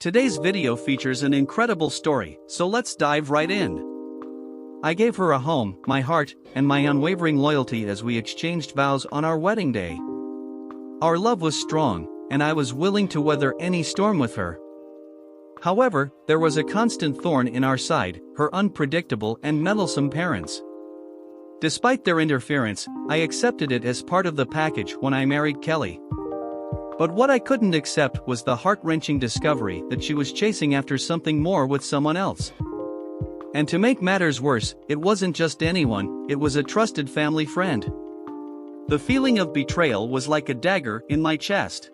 Today's video features an incredible story, so let's dive right in. I gave her a home, my heart, and my unwavering loyalty as we exchanged vows on our wedding day. Our love was strong, and I was willing to weather any storm with her. However, there was a constant thorn in our side: her unpredictable and meddlesome parents. Despite their interference, I accepted it as part of the package when I married Kelly. But what I couldn't accept was the heart-wrenching discovery that she was chasing after something more with someone else. And to make matters worse, it wasn't just anyone, it was a trusted family friend. The feeling of betrayal was like a dagger in my chest.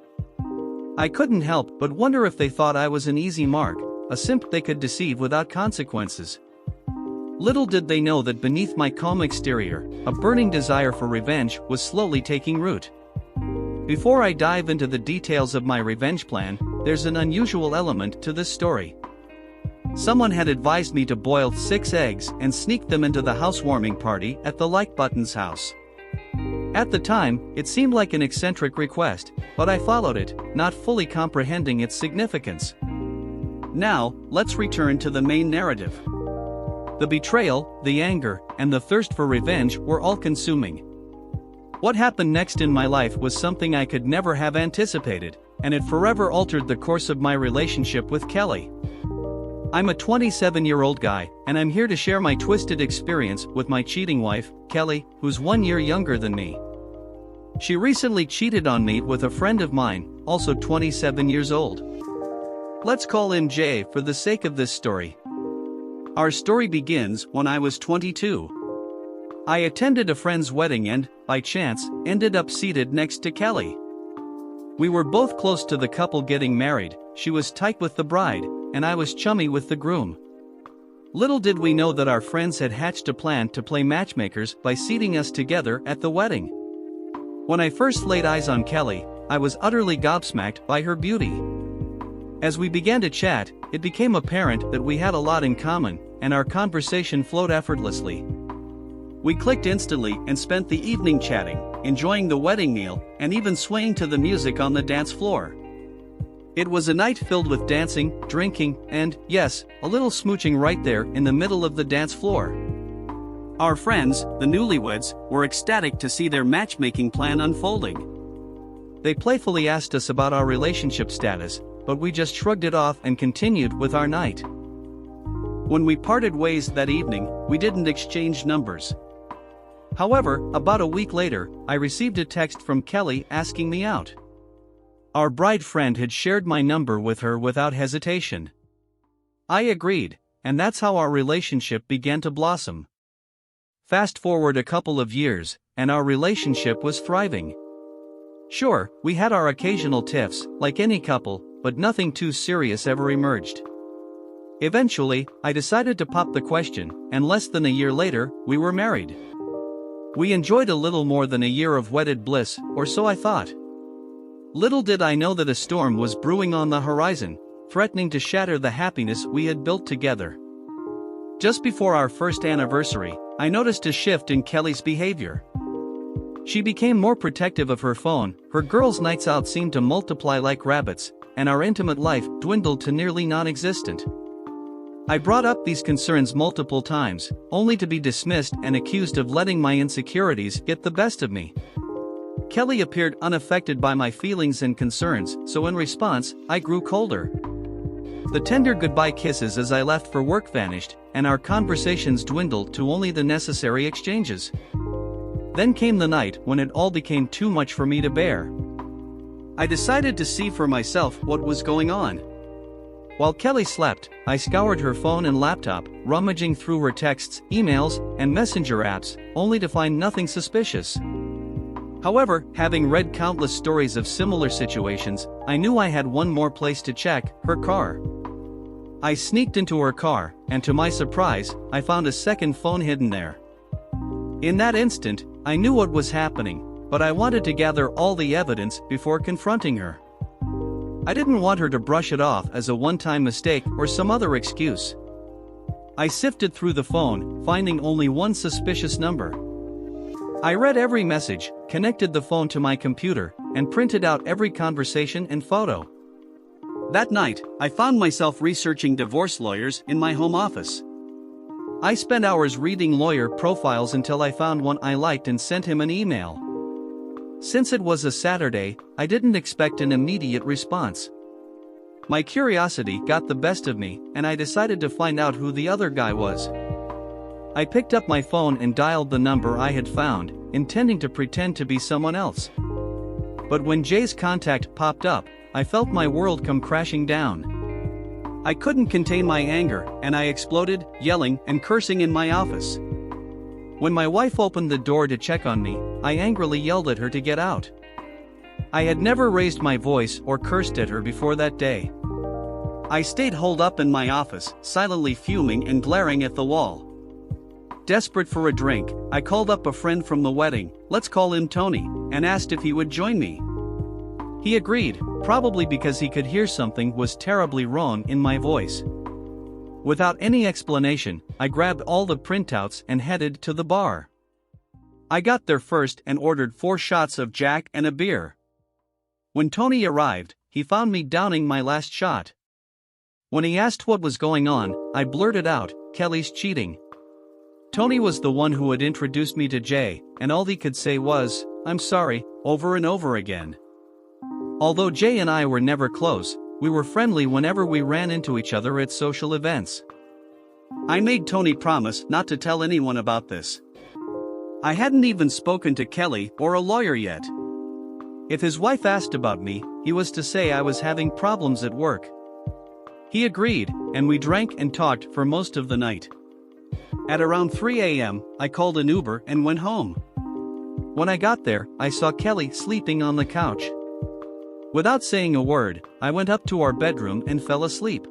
I couldn't help but wonder if they thought I was an easy mark, a simp they could deceive without consequences. Little did they know that beneath my calm exterior, a burning desire for revenge was slowly taking root. Before I dive into the details of my revenge plan, there's an unusual element to this story. Someone had advised me to boil 6 eggs and sneak them into the housewarming party at the like button's house. At the time, it seemed like an eccentric request, but I followed it, not fully comprehending its significance. Now, let's return to the main narrative. The betrayal, the anger, and the thirst for revenge were all consuming. What happened next in my life was something I could never have anticipated, and it forever altered the course of my relationship with Kelly. I'm a 27-year-old guy, and I'm here to share my twisted experience with my cheating wife, Kelly, who's 1 year younger than me. She recently cheated on me with a friend of mine, also 27 years old. Let's call him Jay for the sake of this story. Our story begins when I was 22. I attended a friend's wedding and, by chance, ended up seated next to Kelly. We were both close to the couple getting married. She was tight with the bride, and I was chummy with the groom. Little did we know that our friends had hatched a plan to play matchmakers by seating us together at the wedding. When I first laid eyes on Kelly, I was utterly gobsmacked by her beauty. As we began to chat, it became apparent that we had a lot in common, and our conversation flowed effortlessly. We clicked instantly and spent the evening chatting, enjoying the wedding meal, and even swaying to the music on the dance floor. It was a night filled with dancing, drinking, and, yes, a little smooching right there in the middle of the dance floor. Our friends, the newlyweds, were ecstatic to see their matchmaking plan unfolding. They playfully asked us about our relationship status, but we just shrugged it off and continued with our night. When we parted ways that evening, we didn't exchange numbers. However, about a week later, I received a text from Kelly asking me out. Our bride friend had shared my number with her without hesitation. I agreed, and that's how our relationship began to blossom. Fast forward a couple of years, and our relationship was thriving. Sure, we had our occasional tiffs, like any couple, but nothing too serious ever emerged. Eventually, I decided to pop the question, and less than a year later, we were married. We enjoyed a little more than a year of wedded bliss, or so I thought. Little did I know that a storm was brewing on the horizon, threatening to shatter the happiness we had built together. Just before our first anniversary, I noticed a shift in Kelly's behavior. She became more protective of her phone, her girls' nights out seemed to multiply like rabbits, and our intimate life dwindled to nearly non-existent. I brought up these concerns multiple times, only to be dismissed and accused of letting my insecurities get the best of me. Kelly appeared unaffected by my feelings and concerns, so in response, I grew colder. The tender goodbye kisses as I left for work vanished, and our conversations dwindled to only the necessary exchanges. Then came the night when it all became too much for me to bear. I decided to see for myself what was going on. While Kelly slept, I scoured her phone and laptop, rummaging through her texts, emails, and messenger apps, only to find nothing suspicious. However, having read countless stories of similar situations, I knew I had one more place to check: her car. I sneaked into her car, and to my surprise, I found a second phone hidden there. In that instant, I knew what was happening, but I wanted to gather all the evidence before confronting her. I didn't want her to brush it off as a one-time mistake or some other excuse. I sifted through the phone, finding only one suspicious number. I read every message, connected the phone to my computer, and printed out every conversation and photo. That night, I found myself researching divorce lawyers in my home office. I spent hours reading lawyer profiles until I found one I liked and sent him an email. Since it was a Saturday, I didn't expect an immediate response. My curiosity got the best of me, and I decided to find out who the other guy was. I picked up my phone and dialed the number I had found, intending to pretend to be someone else. But when Jay's contact popped up, I felt my world come crashing down. I couldn't contain my anger, and I exploded, yelling and cursing in my office. When my wife opened the door to check on me, I angrily yelled at her to get out. I had never raised my voice or cursed at her before that day. I stayed holed up in my office, silently fuming and glaring at the wall. Desperate for a drink, I called up a friend from the wedding, let's call him Tony, and asked if he would join me. He agreed, probably because he could hear something was terribly wrong in my voice. Without any explanation, I grabbed all the printouts and headed to the bar. I got there first and ordered 4 shots of Jack and a beer. When Tony arrived, he found me downing my last shot. When he asked what was going on, I blurted out, "Kelly's cheating." Tony was the one who had introduced me to Jay, and all he could say was, "I'm sorry," over and over again. Although Jay and I were never close, we were friendly whenever we ran into each other at social events. I made Tony promise not to tell anyone about this. I hadn't even spoken to Kelly or a lawyer yet. If his wife asked about me, he was to say I was having problems at work. He agreed, and we drank and talked for most of the night. At around 3 a.m., I called an Uber and went home. When I got there, I saw Kelly sleeping on the couch. Without saying a word, I went up to our bedroom and fell asleep.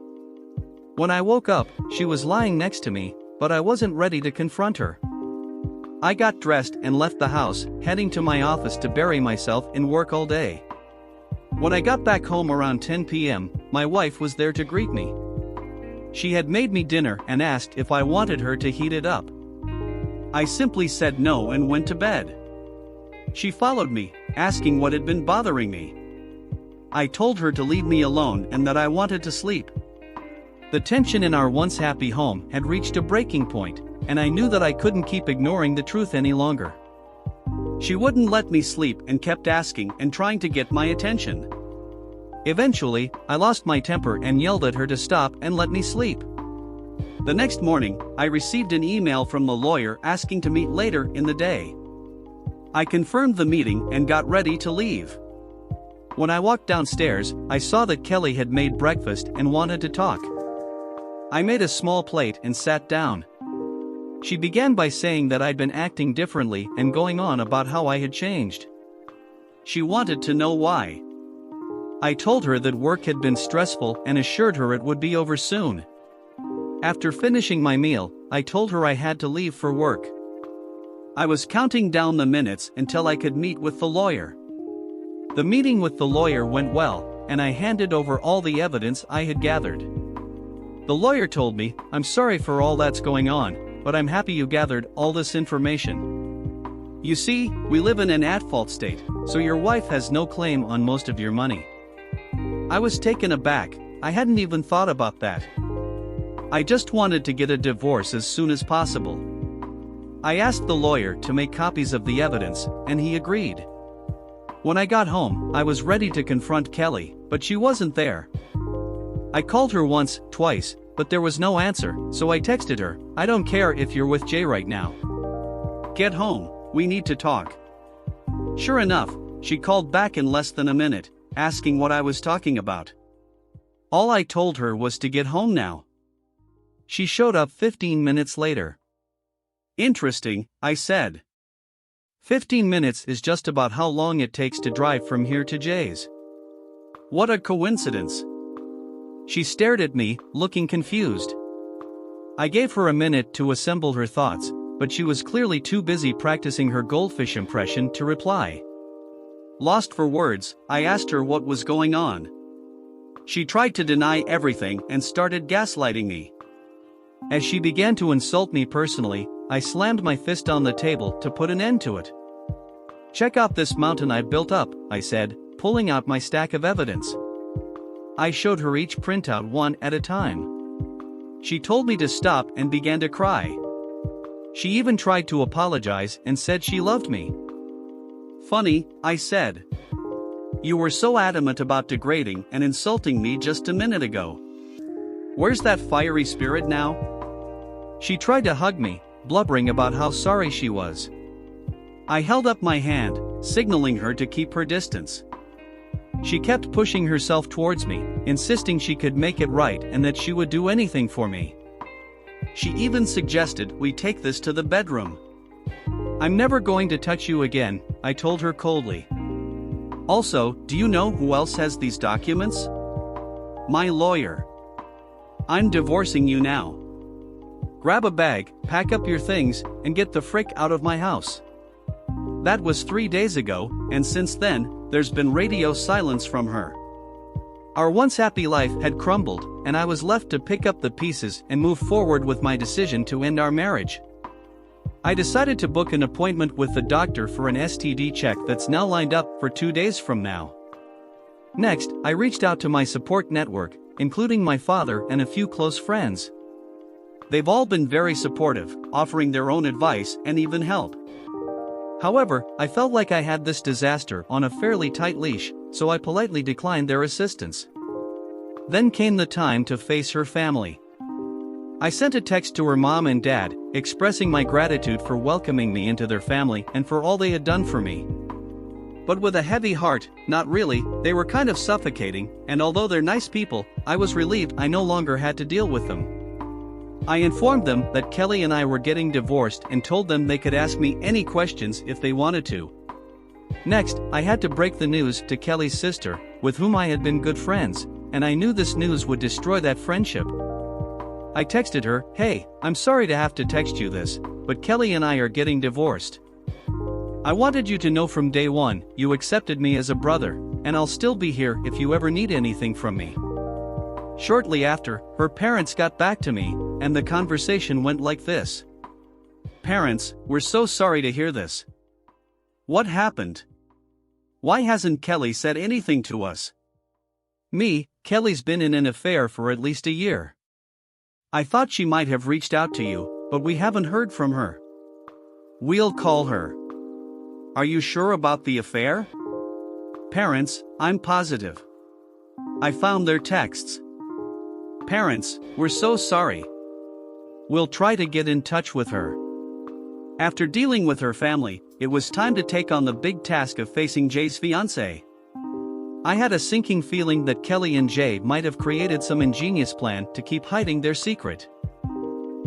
When I woke up, she was lying next to me, but I wasn't ready to confront her. I got dressed and left the house, heading to my office to bury myself in work all day. When I got back home around 10 p.m., my wife was there to greet me. She had made me dinner and asked if I wanted her to heat it up. I simply said no and went to bed. She followed me, asking what had been bothering me. I told her to leave me alone and that I wanted to sleep. The tension in our once happy home had reached a breaking point, and I knew that I couldn't keep ignoring the truth any longer. She wouldn't let me sleep and kept asking and trying to get my attention. Eventually, I lost my temper and yelled at her to stop and let me sleep. The next morning, I received an email from the lawyer asking to meet later in the day. I confirmed the meeting and got ready to leave. When I walked downstairs, I saw that Kelly had made breakfast and wanted to talk. I made a small plate and sat down. She began by saying that I'd been acting differently and going on about how I had changed. She wanted to know why. I told her that work had been stressful and assured her it would be over soon. After finishing my meal, I told her I had to leave for work. I was counting down the minutes until I could meet with the lawyer. The meeting with the lawyer went well, and I handed over all the evidence I had gathered. The lawyer told me, "I'm sorry for all that's going on, but I'm happy you gathered all this information. You see, we live in an at-fault state, so your wife has no claim on most of your money." I was taken aback. I hadn't even thought about that. I just wanted to get a divorce as soon as possible. I asked the lawyer to make copies of the evidence, and he agreed. When I got home, I was ready to confront Kelly, but she wasn't there. I called her once, twice, but there was no answer, so I texted her, "I don't care if you're with Jay right now. Get home, we need to talk." Sure enough, she called back in less than a minute, asking what I was talking about. All I told her was to get home now. She showed up 15 minutes later. "Interesting," I said. 15 minutes is just about how long it takes to drive from here to Jay's. What a coincidence. She stared at me, looking confused. I gave her a minute to assemble her thoughts, but she was clearly too busy practicing her goldfish impression to reply. Lost for words, I asked her what was going on. She tried to deny everything and started gaslighting me. As she began to insult me personally, I slammed my fist on the table to put an end to it. "Check out this mountain I built up," I said, pulling out my stack of evidence. I showed her each printout one at a time. She told me to stop and began to cry. She even tried to apologize and said she loved me. "Funny," I said. "You were so adamant about degrading and insulting me just a minute ago. Where's that fiery spirit now?" She tried to hug me, blubbering about how sorry she was. I held up my hand, signaling her to keep her distance. She kept pushing herself towards me, insisting she could make it right and that she would do anything for me. She even suggested we take this to the bedroom. "I'm never going to touch you again," I told her coldly. "Also, do you know who else has these documents? My lawyer. I'm divorcing you now. Grab a bag, pack up your things, and get the frick out of my house." That was 3 days ago, and since then, there's been radio silence from her. Our once happy life had crumbled, and I was left to pick up the pieces and move forward with my decision to end our marriage. I decided to book an appointment with the doctor for an STD check that's now lined up for 2 days from now. Next, I reached out to my support network, including my father and a few close friends. They've all been very supportive, offering their own advice and even help. However, I felt like I had this disaster on a fairly tight leash, so I politely declined their assistance. Then came the time to face her family. I sent a text to her mom and dad, expressing my gratitude for welcoming me into their family and for all they had done for me. But with a heavy heart, not really, they were kind of suffocating, and although they're nice people, I was relieved I no longer had to deal with them. I informed them that Kelly and I were getting divorced and told them they could ask me any questions if they wanted to. Next, I had to break the news to Kelly's sister, with whom I had been good friends, and I knew this news would destroy that friendship. I texted her, "Hey, I'm sorry to have to text you this, but Kelly and I are getting divorced. I wanted you to know from day one, you accepted me as a brother, and I'll still be here if you ever need anything from me." Shortly after, her parents got back to me, and the conversation went like this. "Parents, we're so sorry to hear this. What happened? Why hasn't Kelly said anything to us?" Me, Kelly's been in an affair for at least a year. I thought she might have reached out to you, but we haven't heard from her. We'll call her. Are you sure about the affair? Parents, I'm positive. I found their texts. Parents, we're so sorry. We'll try to get in touch with her. After dealing with her family, it was time to take on the big task of facing Jay's fiancé. I had a sinking feeling that Kelly and Jay might have created some ingenious plan to keep hiding their secret.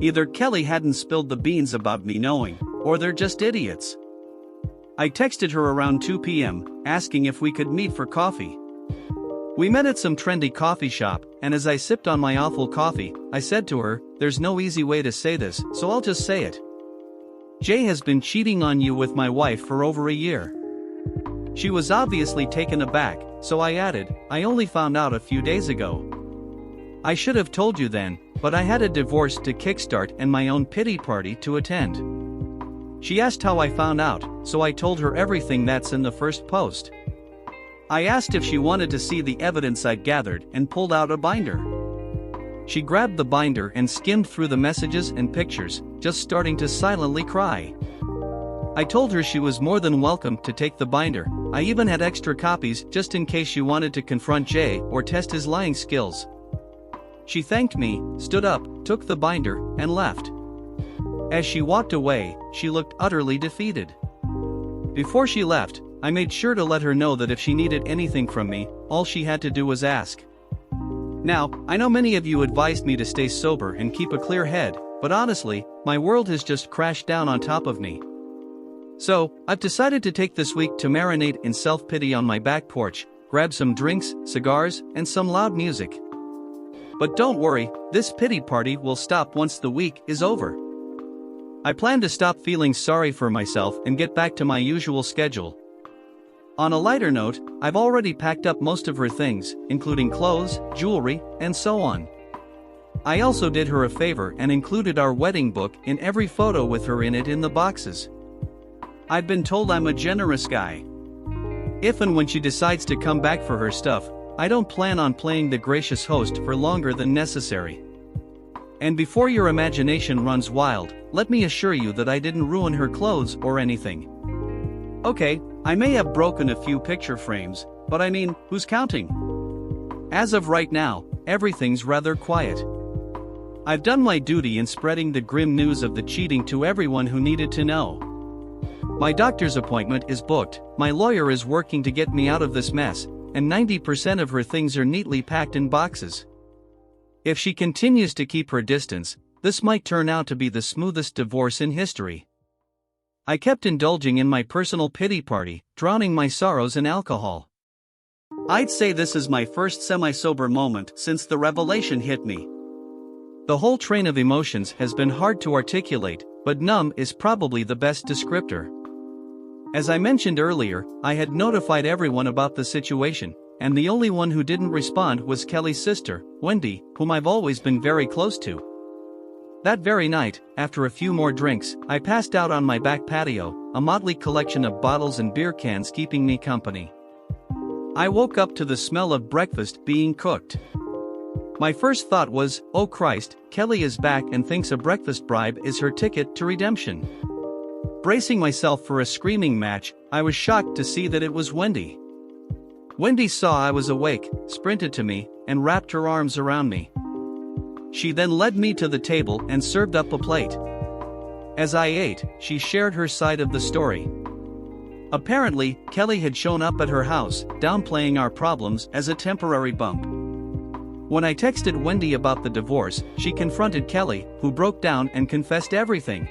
Either Kelly hadn't spilled the beans about me knowing, or they're just idiots. I texted her around 2 p.m., asking if we could meet for coffee. We met at some trendy coffee shop, and as I sipped on my awful coffee, I said to her, "There's no easy way to say this, so I'll just say it. Jay has been cheating on you with my wife for over a year." She was obviously taken aback, so I added, "I only found out a few days ago. I should have told you then, but I had a divorce to kickstart and my own pity party to attend." She asked how I found out, so I told her everything that's in the first post. I asked if she wanted to see the evidence I'd gathered and pulled out a binder. She grabbed the binder and skimmed through the messages and pictures, just starting to silently cry. I told her she was more than welcome to take the binder. I even had extra copies just in case she wanted to confront Jay or test his lying skills. She thanked me, stood up, took the binder, and left. As she walked away, she looked utterly defeated. Before she left, I made sure to let her know that if she needed anything from me, all she had to do was ask. Now, I know many of you advised me to stay sober and keep a clear head, but honestly, my world has just crashed down on top of me. So, I've decided to take this week to marinate in self-pity on my back porch, grab some drinks, cigars, and some loud music. But don't worry, this pity party will stop once the week is over. I plan to stop feeling sorry for myself and get back to my usual schedule. On a lighter note, I've already packed up most of her things, including clothes, jewelry, and so on. I also did her a favor and included our wedding book in every photo with her in it in the boxes. I've been told I'm a generous guy. If and when she decides to come back for her stuff, I don't plan on playing the gracious host for longer than necessary. And before your imagination runs wild, let me assure you that I didn't ruin her clothes or anything. Okay, I may have broken a few picture frames, but I mean, who's counting? As of right now, everything's rather quiet. I've done my duty in spreading the grim news of the cheating to everyone who needed to know. My doctor's appointment is booked, my lawyer is working to get me out of this mess, and 90% of her things are neatly packed in boxes. If she continues to keep her distance, this might turn out to be the smoothest divorce in history. I kept indulging in my personal pity party, drowning my sorrows in alcohol. I'd say this is my first semi-sober moment since the revelation hit me. The whole train of emotions has been hard to articulate, but numb is probably the best descriptor. As I mentioned earlier, I had notified everyone about the situation, and the only one who didn't respond was Kelly's sister, Wendy, whom I've always been very close to. That very night, after a few more drinks, I passed out on my back patio, a motley collection of bottles and beer cans keeping me company. I woke up to the smell of breakfast being cooked. My first thought was, oh Christ, Kelly is back and thinks a breakfast bribe is her ticket to redemption. Bracing myself for a screaming match, I was shocked to see that it was Wendy. Wendy saw I was awake, sprinted to me, and wrapped her arms around me. She then led me to the table and served up a plate. As I ate, she shared her side of the story. Apparently, Kelly had shown up at her house, downplaying our problems as a temporary bump. When I texted Wendy about the divorce, she confronted Kelly, who broke down and confessed everything.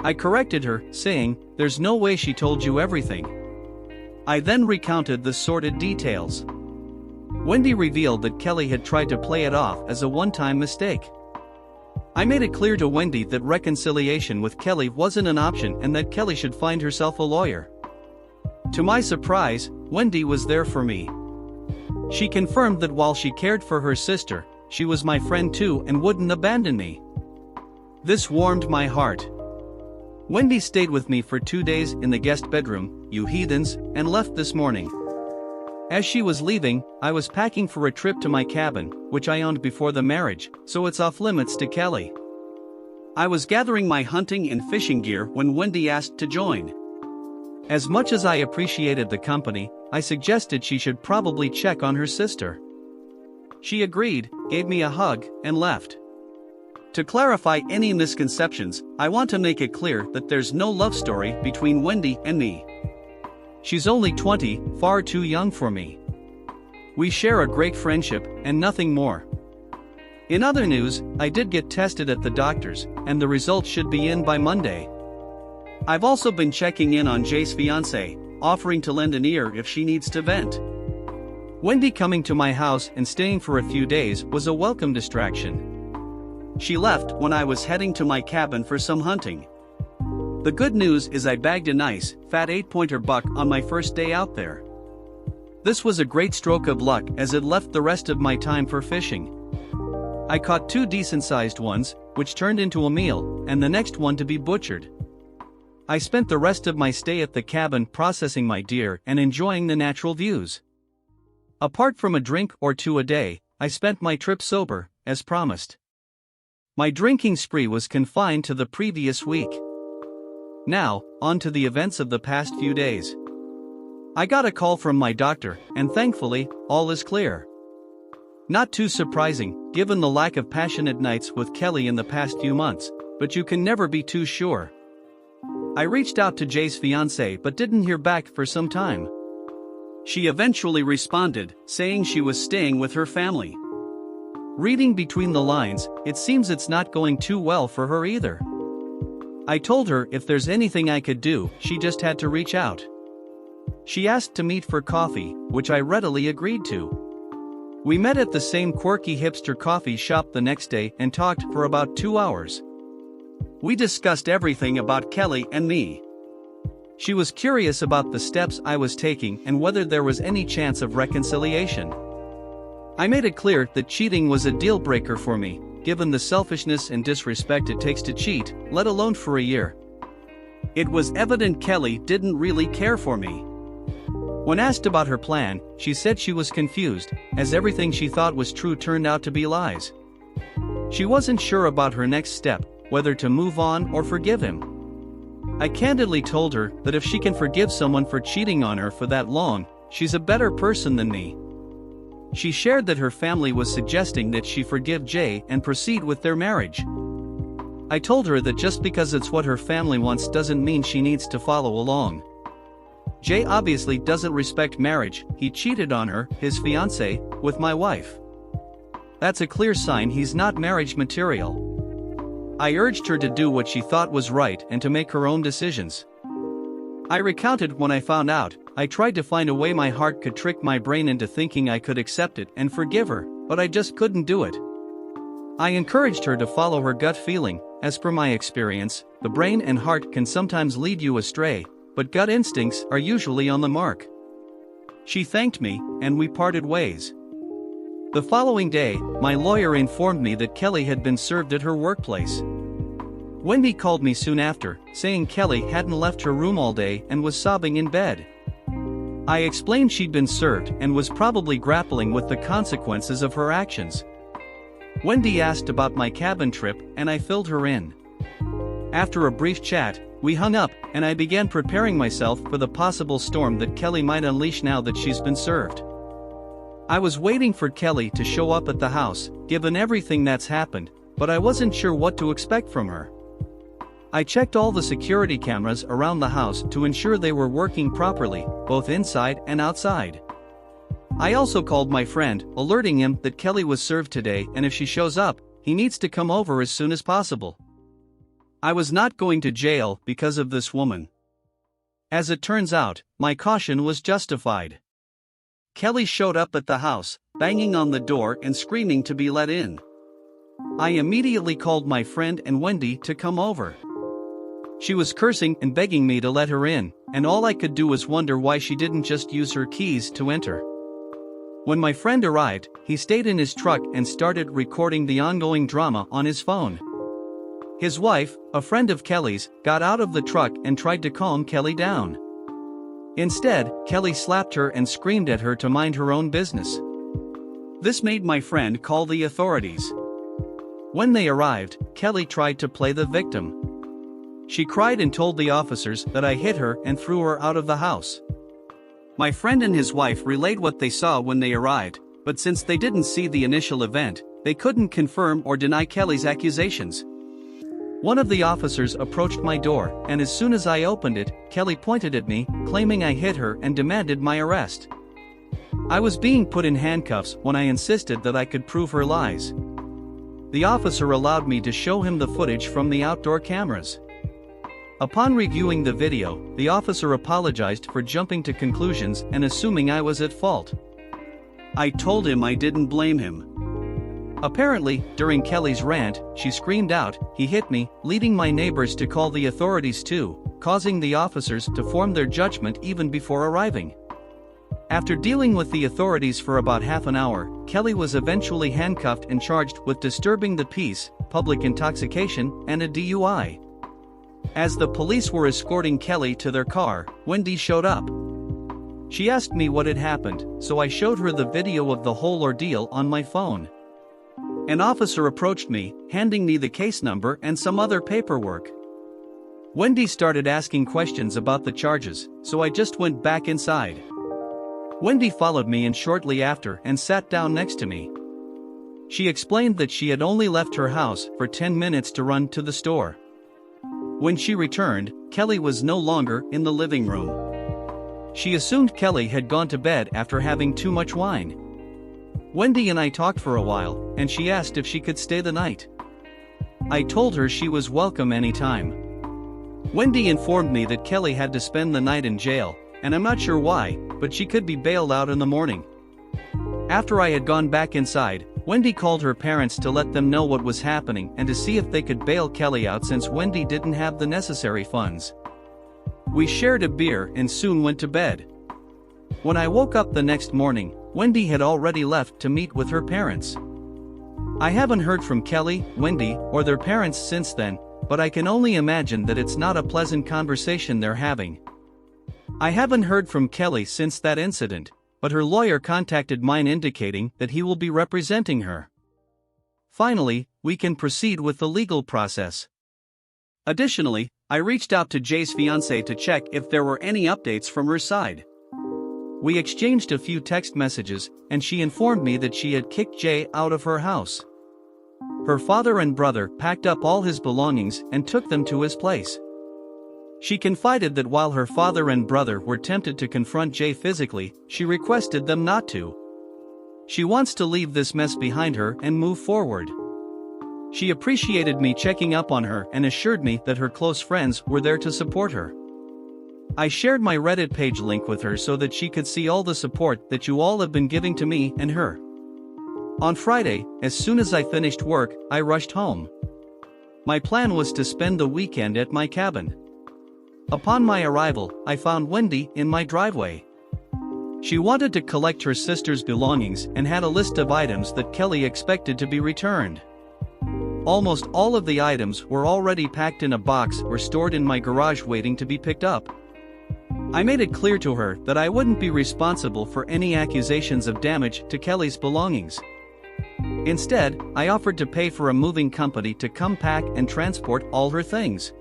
I corrected her, saying, "There's no way she told you everything." I then recounted the sordid details. Wendy revealed that Kelly had tried to play it off as a one-time mistake. I made it clear to Wendy that reconciliation with Kelly wasn't an option and that Kelly should find herself a lawyer. To my surprise, Wendy was there for me. She confirmed that while she cared for her sister, she was my friend too and wouldn't abandon me. This warmed my heart. Wendy stayed with me for 2 days in the guest bedroom, you heathens, and left this morning. As she was leaving, I was packing for a trip to my cabin, which I owned before the marriage, so it's off limits to Kelly. I was gathering my hunting and fishing gear when Wendy asked to join. As much as I appreciated the company, I suggested she should probably check on her sister. She agreed, gave me a hug, and left. To clarify any misconceptions, I want to make it clear that there's no love story between Wendy and me. She's only 20, far too young for me. We share a great friendship, and nothing more. In other news, I did get tested at the doctor's, and the results should be in by Monday. I've also been checking in on Jay's fiancé, offering to lend an ear if she needs to vent. Wendy coming to my house and staying for a few days was a welcome distraction. She left when I was heading to my cabin for some hunting. The good news is I bagged a nice, fat 8-pointer buck on my first day out there. This was a great stroke of luck as it left the rest of my time for fishing. I caught 2 decent-sized ones, which turned into a meal, and the next one to be butchered. I spent the rest of my stay at the cabin processing my deer and enjoying the natural views. Apart from a drink or 2 a day, I spent my trip sober, as promised. My drinking spree was confined to the previous week. Now, on to the events of the past few days. I got a call from my doctor, and thankfully, all is clear. Not too surprising, given the lack of passionate nights with Kelly in the past few months, but you can never be too sure. I reached out to Jay's fiancé but didn't hear back for some time. She eventually responded, saying she was staying with her family. Reading between the lines, it seems it's not going too well for her either. I told her if there's anything I could do, she just had to reach out. She asked to meet for coffee, which I readily agreed to. We met at the same quirky hipster coffee shop the next day and talked for about 2 hours. We discussed everything about Kelly and me. She was curious about the steps I was taking and whether there was any chance of reconciliation. I made it clear that cheating was a deal breaker for me, given the selfishness and disrespect it takes to cheat, let alone for a year. It was evident Kelly didn't really care for me. When asked about her plan, she said she was confused, as everything she thought was true turned out to be lies. She wasn't sure about her next step, whether to move on or forgive him. I candidly told her that if she can forgive someone for cheating on her for that long, she's a better person than me. She shared that her family was suggesting that she forgive Jay and proceed with their marriage. I told her that just because it's what her family wants doesn't mean she needs to follow along. Jay obviously doesn't respect marriage. He cheated on her, his fiancée, with my wife. That's a clear sign he's not marriage material. I urged her to do what she thought was right and to make her own decisions. I recounted when I found out. I tried to find a way my heart could trick my brain into thinking I could accept it and forgive her, but I just couldn't do it. I encouraged her to follow her gut feeling. As per my experience, the brain and heart can sometimes lead you astray, but gut instincts are usually on the mark. She thanked me, and we parted ways. The following day, my lawyer informed me that Kelly had been served at her workplace. Wendy called me soon after, saying Kelly hadn't left her room all day and was sobbing in bed. I explained she'd been served and was probably grappling with the consequences of her actions. Wendy asked about my cabin trip, and I filled her in. After a brief chat, we hung up, and I began preparing myself for the possible storm that Kelly might unleash now that she's been served. I was waiting for Kelly to show up at the house, given everything that's happened, but I wasn't sure what to expect from her. I checked all the security cameras around the house to ensure they were working properly, both inside and outside. I also called my friend, alerting him that Kelly was served today, and if she shows up, he needs to come over as soon as possible. I was not going to jail because of this woman. As it turns out, my caution was justified. Kelly showed up at the house, banging on the door and screaming to be let in. I immediately called my friend and Wendy to come over. She was cursing and begging me to let her in, and all I could do was wonder why she didn't just use her keys to enter. When my friend arrived, he stayed in his truck and started recording the ongoing drama on his phone. His wife, a friend of Kelly's, got out of the truck and tried to calm Kelly down. Instead, Kelly slapped her and screamed at her to mind her own business. This made my friend call the authorities. When they arrived, Kelly tried to play the victim. She cried and told the officers that I hit her and threw her out of the house. My friend and his wife relayed what they saw when they arrived, but since they didn't see the initial event, they couldn't confirm or deny Kelly's accusations. One of the officers approached my door, and as soon as I opened it, Kelly pointed at me, claiming I hit her and demanded my arrest. I was being put in handcuffs when I insisted that I could prove her lies. The officer allowed me to show him the footage from the outdoor cameras. Upon reviewing the video, the officer apologized for jumping to conclusions and assuming I was at fault. I told him I didn't blame him. Apparently, during Kelly's rant, she screamed out, "He hit me," leading my neighbors to call the authorities too, causing the officers to form their judgment even before arriving. After dealing with the authorities for about half an hour, Kelly was eventually handcuffed and charged with disturbing the peace, public intoxication, and a DUI. As the police were escorting Kelly to their car, Wendy showed up. She asked me what had happened, so I showed her the video of the whole ordeal on my phone. An officer approached me, handing me the case number and some other paperwork. Wendy started asking questions about the charges, so I just went back inside. Wendy followed me in shortly after and sat down next to me. She explained that she had only left her house for 10 minutes to run to the store. When she returned, Kelly was no longer in the living room. She assumed Kelly had gone to bed after having too much wine. Wendy and I talked for a while, and she asked if she could stay the night. I told her she was welcome anytime. Wendy informed me that Kelly had to spend the night in jail, and I'm not sure why, but she could be bailed out in the morning. After I had gone back inside, Wendy called her parents to let them know what was happening and to see if they could bail Kelly out since Wendy didn't have the necessary funds. We shared a beer and soon went to bed. When I woke up the next morning, Wendy had already left to meet with her parents. I haven't heard from Kelly, Wendy, or their parents since then, but I can only imagine that it's not a pleasant conversation they're having. I haven't heard from Kelly since that incident, but her lawyer contacted mine indicating that he will be representing her. Finally, we can proceed with the legal process. Additionally, I reached out to Jay's fiancée to check if there were any updates from her side. We exchanged a few text messages, and she informed me that she had kicked Jay out of her house. Her father and brother packed up all his belongings and took them to his place. She confided that while her father and brother were tempted to confront Jay physically, she requested them not to. She wants to leave this mess behind her and move forward. She appreciated me checking up on her and assured me that her close friends were there to support her. I shared my Reddit page link with her so that she could see all the support that you all have been giving to me and her. On Friday, as soon as I finished work, I rushed home. My plan was to spend the weekend at my cabin. Upon my arrival, I found Wendy in my driveway. She wanted to collect her sister's belongings and had a list of items that Kelly expected to be returned. Almost all of the items were already packed in a box or stored in my garage waiting to be picked up. I made it clear to her that I wouldn't be responsible for any accusations of damage to Kelly's belongings. Instead, I offered to pay for a moving company to come pack and transport all her things.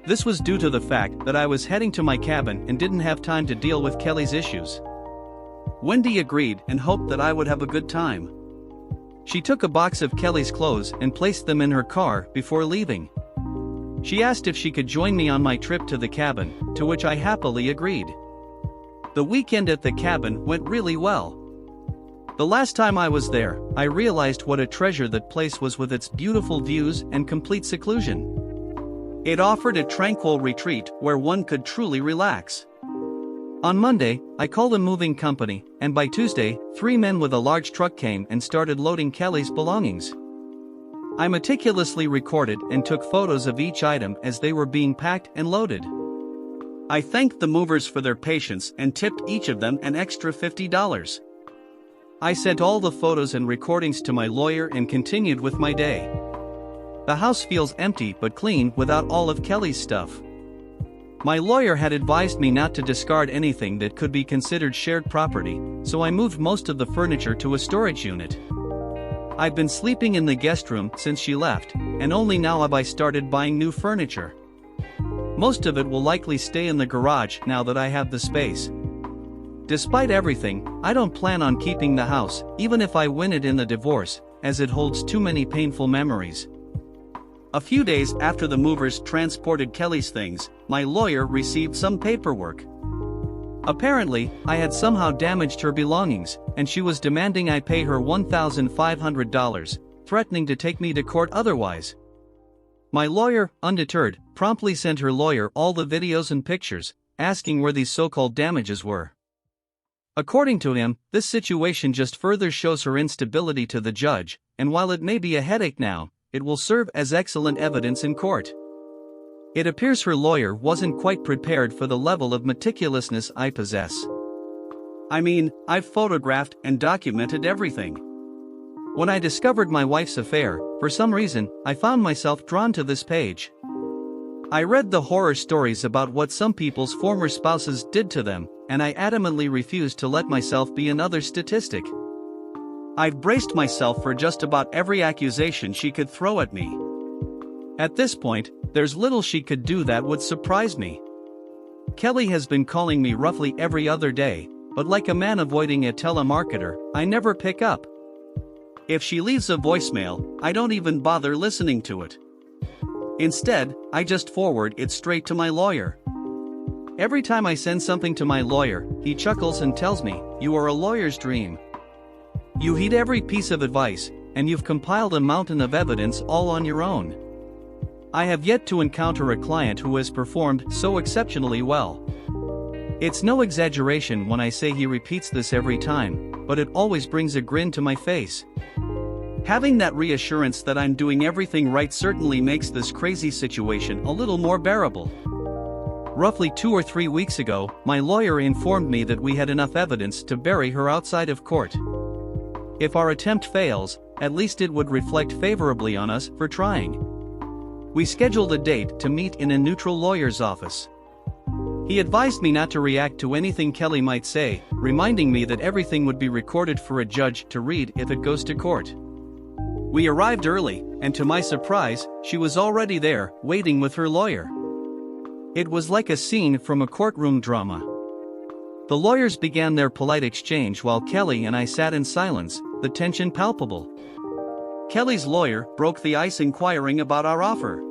This was due to the fact that I was heading to my cabin and didn't have time to deal with Kelly's issues. Wendy agreed and hoped that I would have a good time. She took a box of Kelly's clothes and placed them in her car before leaving. She asked if she could join me on my trip to the cabin, to which I happily agreed. The weekend at the cabin went really well. The last time I was there, I realized what a treasure that place was with its beautiful views and complete seclusion. It offered a tranquil retreat where one could truly relax. On Monday, I called a moving company, and by Tuesday, 3 men with a large truck came and started loading Kelly's belongings. I meticulously recorded and took photos of each item as they were being packed and loaded. I thanked the movers for their patience and tipped each of them an extra $50. I sent all the photos and recordings to my lawyer and continued with my day. The house feels empty but clean without all of Kelly's stuff. My lawyer had advised me not to discard anything that could be considered shared property, so I moved most of the furniture to a storage unit. I've been sleeping in the guest room since she left, and only now have I started buying new furniture. Most of it will likely stay in the garage now that I have the space. Despite everything, I don't plan on keeping the house, even if I win it in the divorce, as it holds too many painful memories. A few days after the movers transported Kelly's things, my lawyer received some paperwork. Apparently, I had somehow damaged her belongings, and she was demanding I pay her $1,500, threatening to take me to court otherwise. My lawyer, undeterred, promptly sent her lawyer all the videos and pictures, asking where these so-called damages were. According to him, this situation just further shows her instability to the judge, and while it may be a headache now, it will serve as excellent evidence in court. It appears her lawyer wasn't quite prepared for the level of meticulousness I possess. I mean, I've photographed and documented everything. When I discovered my wife's affair, for some reason, I found myself drawn to this page. I read the horror stories about what some people's former spouses did to them, and I adamantly refused to let myself be another statistic. I've braced myself for just about every accusation she could throw at me. At this point, there's little she could do that would surprise me. Kelly has been calling me roughly every other day, but like a man avoiding a telemarketer, I never pick up. If she leaves a voicemail, I don't even bother listening to it. Instead, I just forward it straight to my lawyer. Every time I send something to my lawyer, he chuckles and tells me, "You are a lawyer's dream. You heed every piece of advice, and you've compiled a mountain of evidence all on your own." I have yet to encounter a client who has performed so exceptionally well. It's no exaggeration when I say he repeats this every time, but it always brings a grin to my face. Having that reassurance that I'm doing everything right certainly makes this crazy situation a little more bearable. Roughly 2 or 3 weeks ago, my lawyer informed me that we had enough evidence to bury her outside of court. If our attempt fails, at least it would reflect favorably on us for trying. We scheduled a date to meet in a neutral lawyer's office. He advised me not to react to anything Kelly might say, reminding me that everything would be recorded for a judge to read if it goes to court. We arrived early, and to my surprise, she was already there, waiting with her lawyer. It was like a scene from a courtroom drama. The lawyers began their polite exchange while Kelly and I sat in silence, the tension palpable. Kelly's lawyer broke the ice inquiring about our offer.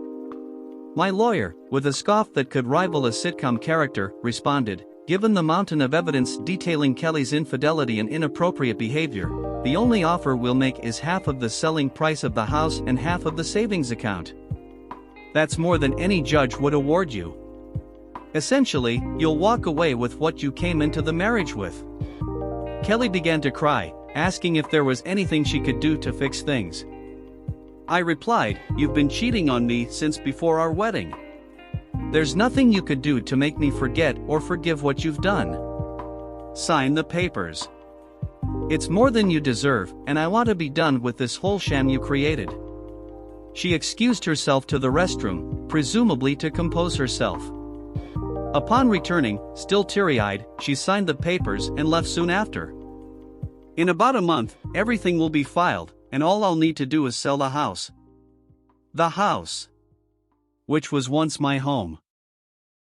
My lawyer, with a scoff that could rival a sitcom character, responded, "Given the mountain of evidence detailing Kelly's infidelity and inappropriate behavior, the only offer we'll make is half of the selling price of the house and half of the savings account. That's more than any judge would award you. Essentially, you'll walk away with what you came into the marriage with." Kelly began to cry, asking if there was anything she could do to fix things. I replied, "You've been cheating on me since before our wedding. There's nothing you could do to make me forget or forgive what you've done. Sign the papers. It's more than you deserve, and I want to be done with this whole sham you created." She excused herself to the restroom, presumably to compose herself. Upon returning, still teary-eyed, she signed the papers and left soon after. In about a month, everything will be filed, and all I'll need to do is sell the house. The house, which was once my home.